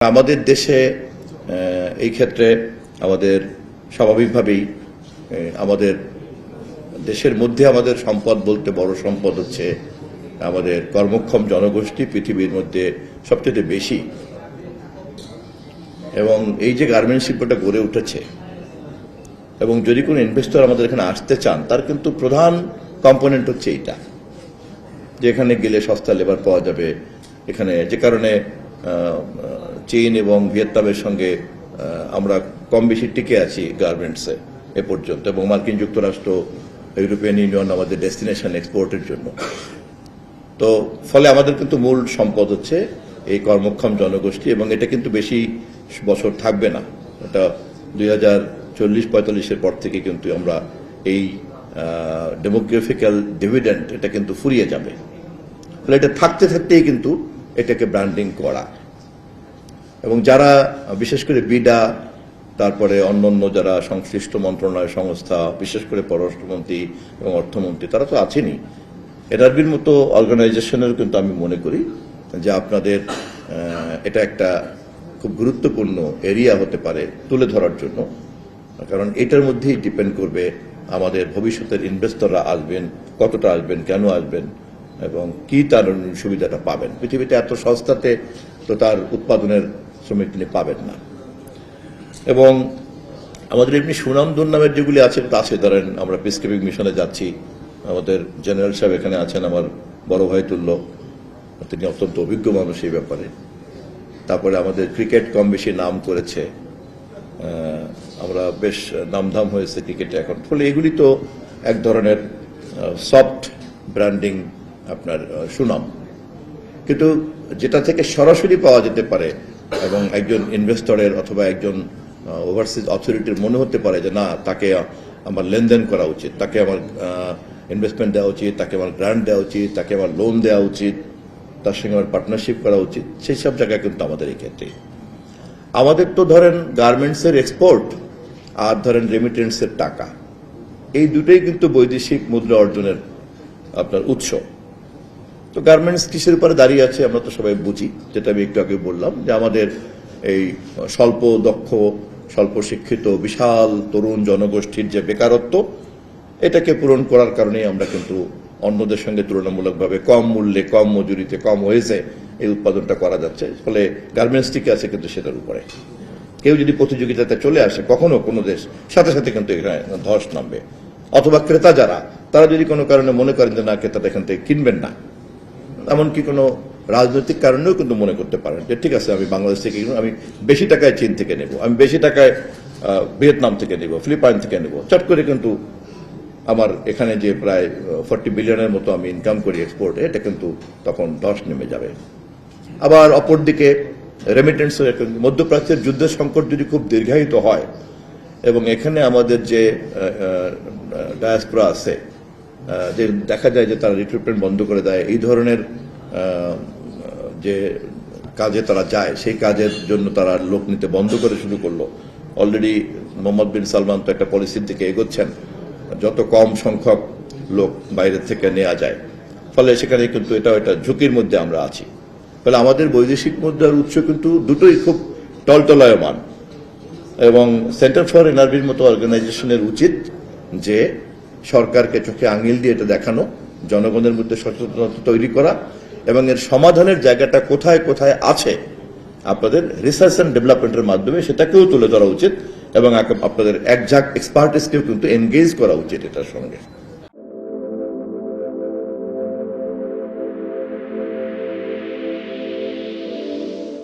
আমাদের দেশে এই ক্ষেত্রে আমাদের স্বাভাবিকভাবেই আমাদের দেশের মধ্যে আমাদের সম্পদ বলতে বড় সম্পদ হচ্ছে আমাদের কর্মক্ষম জনগোষ্ঠী পৃথিবীর মধ্যে সবচেয়ে বেশি। এবং এই যে গার্মেন্টস শিল্পটা গড়ে উঠেছে এবং যদি কোনো ইনভেস্টর আমাদের এখানে আসতে চান তার কিন্তু প্রধান কম্পোনেন্ট হচ্ছে এইটা, যে এখানে গেলে সস্তা লেবার পাওয়া যাবে। এখানে যে কারণে চীন এবং ভিয়েতনামের সঙ্গে আমরা কম বেশি টিকে আছি গার্মেন্টসে এ পর্যন্ত, এবং মার্কিন যুক্তরাষ্ট্র, ইউরোপিয়ান ইউনিয়ন আমাদের ডেস্টিনেশন এক্সপোর্টের জন্য। তো ফলে আমাদের কিন্তু মূল সম্পদ হচ্ছে এই কর্মক্ষম জনগোষ্ঠী, এবং এটা কিন্তু বেশি বছর থাকবে না। এটা 2040-45-এর পর থেকে কিন্তু আমরা এই ডেমোগ্রাফিক্যাল ডিভিডেন্ড এটা কিন্তু ফুরিয়ে যাবে। ফলে এটা থাকতে থাকতেই কিন্তু এটাকে ব্র্যান্ডিং করা, এবং যারা বিশেষ করে বিডা, তারপরে অন্যান্য যারা সংশ্লিষ্ট মন্ত্রণালয় সংস্থা, বিশেষ করে পররাষ্ট্রমন্ত্রী এবং অর্থমন্ত্রী, তারা তো আছেনই। এনআরবির মতো অর্গানাইজেশনের কিন্তু আমি মনে করি যে আপনাদের এটা একটা খুব গুরুত্বপূর্ণ এরিয়া হতে পারে তুলে ধরার জন্য, কারণ এটার মধ্যেই ডিপেন্ড করবে আমাদের ভবিষ্যতের ইনভেস্টররা আসবেন, কতটা আসবেন, কেন আসবেন এবং কি তার সুবিধাটা পাবেন। পৃথিবীতে এত সস্তাতে তো তার উৎপাদনের শ্রমিক তিনি পাবেন না। এবং আমাদের এমনি সুনাম দুর্নামের যেগুলি আছে তা আছে, ধরেন আমরা পিসকিপিং মিশনে যাচ্ছি, আমাদের জেনারেল সাহেব এখানে আছেন, আমার বড় ভাই তুল্য, তিনি অত্যন্ত অভিজ্ঞ মানুষ এই ব্যাপারে। তারপরে আমাদের ক্রিকেট কম বেশি নাম করেছে, আমরা বেশ নামধাম হয়েছে ক্রিকেটে এখন। ফলে এগুলি তো এক ধরনের সফট ব্র্যান্ডিং, আপনার সুনাম। কিন্তু যেটা থেকে সরাসরি পাওয়া যেতে পারে এবং একজন ইনভেস্টরের অথবা একজন ওভারসিজ অথরিটির মনে হতে পারে যে না, তাকে আমার লেনদেন করা উচিত, তাকে আমার ইনভেস্টমেন্ট দেওয়া উচিত, তাকে আমার গ্রান্ট দেওয়া উচিত, তাকে আমার লোন দেওয়া উচিত, তার সঙ্গে আমার পার্টনারশিপ করা উচিত, সেই সব জায়গায় কিন্তু আমাদের এই ক্ষেত্রে আমাদের তো ধরেন গার্মেন্টসের এক্সপোর্ট আর ধরেন রেমিটেন্সের টাকা, এই দুটোই কিন্তু বৈদেশিক মুদ্রা অর্জনের আপনার উৎস। তো গার্মেন্টস কিসের উপরে দাঁড়িয়ে আছে আমরা তো সবাই বুঝি, যেটা আমি একটু আগে বললাম, যে আমাদের এই স্বল্প দক্ষ, স্বল্প শিক্ষিত বিশাল তরুণ জনগোষ্ঠীর যে বেকারত্ব, এটাকে পূরণ করার কারণেই আমরা কিন্তু অন্যদের সঙ্গে তুলনামূলকভাবে কম মূল্যে, কম মজুরিতে, কম ওয়েজে এই উৎপাদনটা করা যাচ্ছে। ফলে গার্মেন্টস টিকে আছে কিন্তু সেটার উপরে। কেউ যদি প্রতিযোগিতাতে চলে আসে কখনো কোনো দেশ, সাথে সাথে কিন্তু এখানে ধস নামবে। অথবা ক্রেতা যারা, তারা যদি কোনো কারণে মনে করেন যে না, ক্রেতাটা এখান থেকে কিনবেন না, এমনকি কোনো রাজনৈতিক কারণেও কিন্তু মনে করতে পারেন যে ঠিক আছে, আমি বাংলাদেশ থেকে কিনবো, আমি বেশি টাকায় চীন থেকে নেব, আমি বেশি টাকায় ভিয়েতনাম থেকে নেব, ফিলিপাইন থেকে নেব, চট করে কিন্তু আমার এখানে যে প্রায় 40 বিলিয়নের মতো আমি ইনকাম করি এক্সপোর্টে, এটা কিন্তু তখন ধস নেমে যাবে। আবার অপরদিকে রেমিটেন্সের মধ্যপ্রাচ্যের যুদ্ধের সংকট যদি খুব দীর্ঘায়িত হয় এবং এখানে আমাদের যে ডায়াসপোরা আছে, যে দেখা যায় যে তারা রিক্রুটমেন্ট বন্ধ করে দেয়, এই ধরনের যে কাজে তারা যায়, সেই কাজের জন্য তারা লোক নিতে বন্ধ করে শুরু করলো। অলরেডি মোহাম্মদ বিন সালমান তো একটা পলিসির দিকে এগোচ্ছেন, যত কম সংখ্যক লোক বাইরের থেকে নেওয়া যায়। ফলে সেখানে কিন্তু এটা ঝুঁকির মধ্যে আমরা আছি। ফলে আমাদের বৈদেশিক মুদ্রার উৎস কিন্তু দুটোই খুব টলটলায়মান, এবং সেন্টার ফর এনআরবির মতো অর্গানাইজেশনের উচিত যে সরকারকে চোখে আঙিল দিয়ে এটা দেখানো, জনগণের মধ্যে সচেতনতা তৈরি করা, এবং এর সমাধানের জায়গাটা কোথায় কোথায় আছে আপনাদের রিসার্চ অ্যান্ড ডেভেলপমেন্টের মাধ্যমে সেটাকেও তুলে ধরা উচিত, এবং আপনাদের একঝাঁক এক্সপার্টিসকেও কিন্তু এনগেজ করা উচিত এটার সঙ্গে।